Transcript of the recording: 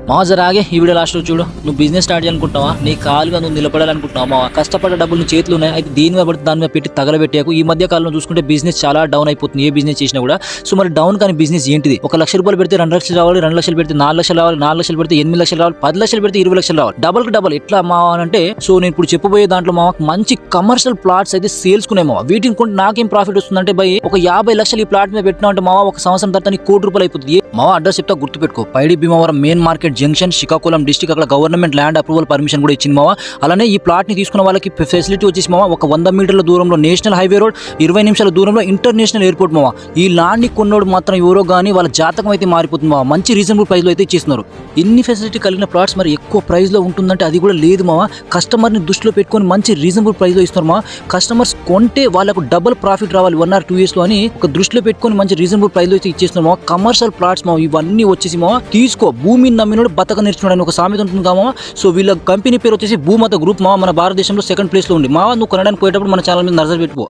మావా జర ఆగే ఈ వీడియో లాస్ట్ చూడు. నువ్వు బిజినెస్ స్టార్ట్ చేయాలనుకుంటున్నావా, నీ కాలుగా నువ్వు నిలబడాలనుకుంటున్నావా మావా? కష్టపడ్డ డబ్బులు నీ చేతులు ఉన్నాయి, అయితే దీని మీద పడితే దాని మీద పెట్టి తగలబెట్టాకు. ఈ మధ్య కాలంలో చూసుకుంటే బిజినెస్ చాలా డౌన్ అయిపోతుంది, ఏ బిజినెస్ చేసినా కూడా. సో మరి డౌన్ కానీ బిజినెస్ ఏంటిది? 1 లక్ష రూపాయలు పెడితే 2 లక్షలు రావాలి, 2 లక్షలు పెడితే 4 లక్షలు రావాలి, 4 లక్షలు పెడితే 8 లక్షలు రావాలి, 10 లక్షలు పెడితే 20 లక్షలు రావాలి. డబల్ కి డబల్ ఎట్లా మావా అంటే, సో నేను ఇప్పుడు చెప్పబోయే దాంట్లో మావా మంచి కమర్షియల్ ప్లాట్స్ అయితే సేల్స్ కునే మావా. వీటిని కొంటే నాకేం ప్రాఫిట్ వస్తుందంటే బై ఒక 50 లక్షలు ఈ ప్లాట్ మీద పెట్టినా అంటే మావా ఒక సంవత్సరం తర్వాత నీకు ₹1,00,00,000 అయిపోతుంది. మావా అడ్రస్ చెప్తా గుర్తుపెట్టుకో, Paidi Bhimavaram main market junction, Srikakulam district. అక్కడ గవర్నమెంట్ ల్యాండ్ అప్రూవల్ పర్మిషన్ కూడా ఇచ్చింది మావా. అలానే ఈ ప్లాట్ ని తీసుకున్న వాళ్ళకి ఫెసిలిటీ వచ్చేసి మావా ఒక 100 మీటర్ల దూరంలో నేషనల్ హైవే రోడ్, 20 నిమిషాల దూరంలో ఇంటర్నేషనల్ ఎయిర్పోర్ట్ మావా. ఈ ల్యాండ్ ని కొన్నోడు మాత్రం ఎవరో కానీ వాళ్ళ జాతకం అయితే మారిపోతుంది మావా. మంచి రీజనబుల్ ప్రైస్ లో అయితే ఇచ్చేస్తున్నారు. ఇన్ని ఫెసిలిటీ కలిగిన ప్లాట్స్ మరి ఎక్కువ ప్రైస్ లో ఉంటుందంటే అది కూడా లేదు మావా. కస్టమర్ ని దృష్టిలో పెట్టుకొని మంచి రీజనబుల్ ప్రైస్ లో ఇస్తున్నారు మావా. కస్టమర్స్ కొంటే వాళ్ళకు డబుల్ ప్రాఫిట్ రావాలి 1 or 2 years లో అని ఒక దృష్టిలో పెట్టుకొని మంచి రీజనబుల్ ప్రైస్ లో అయితే ఇచ్చేస్తున్నారు మావా. కమర్షియల్ ప్లాట్స్ మావా ఇవన్నీ వచ్చేసి మావా తీసుకో. భూమిని నమ్మినోడు బతక నేర్చుకున్నాడు అని ఒక సామెత ఉంటుంది కామా. సో వీళ్ళ కంపెనీ పేరు వచ్చేసి భూమాత గ్రూప్ మావా. మన భారతదేశంలో 2nd ప్లేస్ లో ఉంది మావా. నువ్వు కొనడానికి పోయేటప్పుడు మన ఛానల్ మీద నజర్ పెట్టుకో.